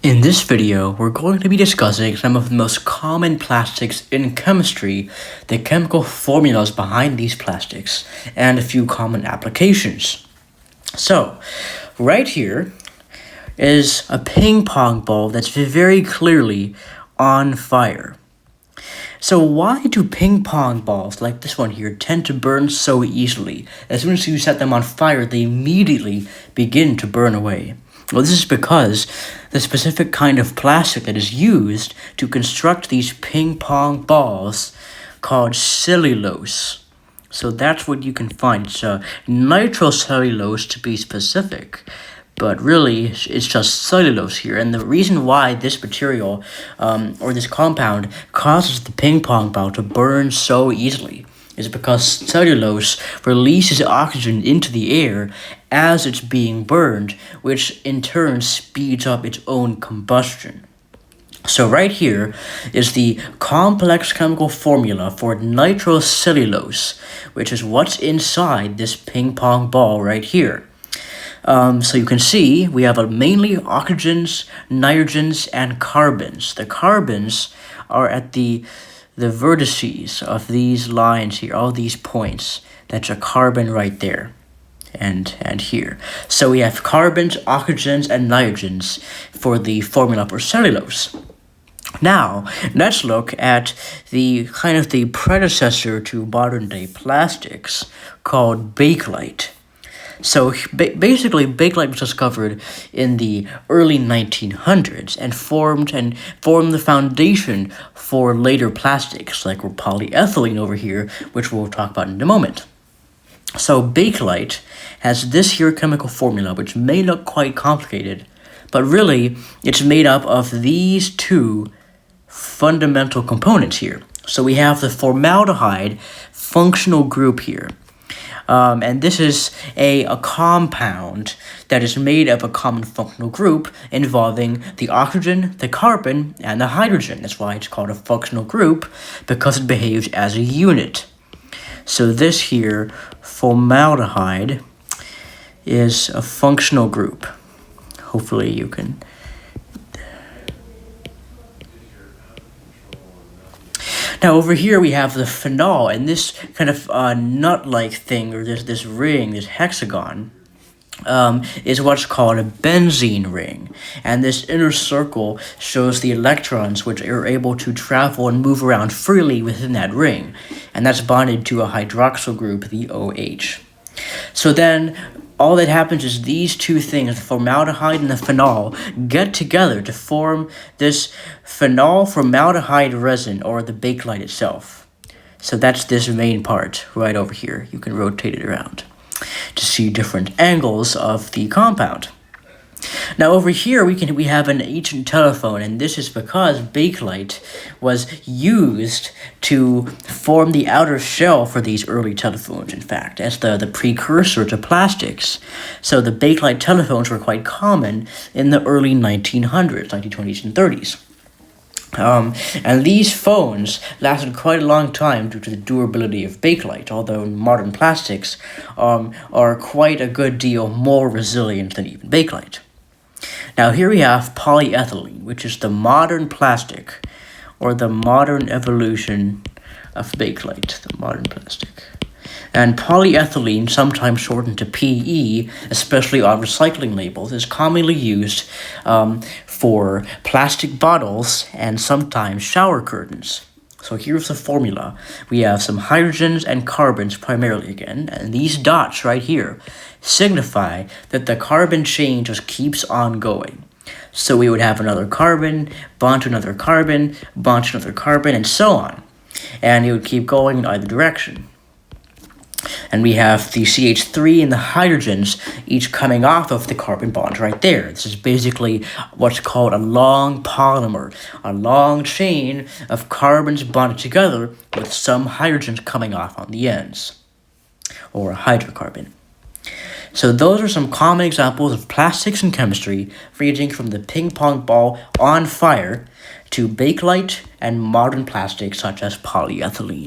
In this video, we're going to be discussing some of the most common plastics in chemistry, the chemical formulas behind these plastics, and a few common applications. So, right here is a ping pong ball that's very clearly on fire. So why do ping pong balls like this one here tend to burn so easily? As soon as you set them on fire, they immediately begin to burn away. Well, this is because the specific kind of plastic that is used to construct these ping pong balls called cellulose. So that's what you can find. It's nitrocellulose to be specific, but really it's just cellulose here. And the reason why this material or this compound causes the ping pong ball to burn so easily is because cellulose releases oxygen into the air as it's being burned, which in turn speeds up its own combustion. So right here is the complex chemical formula for nitrocellulose, which is what's inside this ping pong ball right here. So you can see we have mainly oxygens, nitrogens, and carbons. The carbons are at the vertices of these lines here, all these points. That's a carbon right there and here. So we have carbons, oxygens, and nitrogens for the formula for cellulose. Now, let's look at the kind of the predecessor to modern day plastics called bakelite. So basically, bakelite was discovered in the early 1900s and formed the foundation for later plastics like polyethylene over here, which we'll talk about in a moment. So bakelite has this here chemical formula, which may look quite complicated, but really it's made up of these two fundamental components here. So we have the formaldehyde functional group here. And this is a compound that is made of a common functional group involving the oxygen, the carbon, and the hydrogen. That's why it's called a functional group, because it behaves as a unit. So this here, formaldehyde, is a functional group. Hopefully you can... Now over here we have the phenol, and this kind of nut-like thing, or this ring, this hexagon, is what's called a benzene ring. And this inner circle shows the electrons which are able to travel and move around freely within that ring. And that's bonded to a hydroxyl group, the OH. So then all that happens is these two things, the formaldehyde and the phenol, get together to form this phenol-formaldehyde resin, or the bakelite itself. So that's this main part right over here. You can rotate it around to see different angles of the compound. Now over here we have an ancient telephone, and this is because bakelite was used to form the outer shell for these early telephones, in fact, as the precursor to plastics. So the bakelite telephones were quite common in the early 1900s, 1920s and 30s. And these phones lasted quite a long time due to the durability of bakelite, although modern plastics are quite a good deal more resilient than even bakelite. Now here we have polyethylene, which is the modern plastic, or the modern evolution of bakelite, the modern plastic. And polyethylene, sometimes shortened to PE, especially on recycling labels, is commonly used for plastic bottles and sometimes shower curtains. So here's the formula. We have some hydrogens and carbons primarily again, and these dots right here signify that the carbon chain just keeps on going. So we would have another carbon, bond to another carbon, bond to another carbon, and so on. And it would keep going in either direction. And we have the CH3 and the hydrogens each coming off of the carbon bond right there. This is basically what's called a long polymer, a long chain of carbons bonded together with some hydrogens coming off on the ends, or a hydrocarbon. So those are some common examples of plastics in chemistry, ranging from the ping pong ball on fire to bakelite and modern plastics such as polyethylene.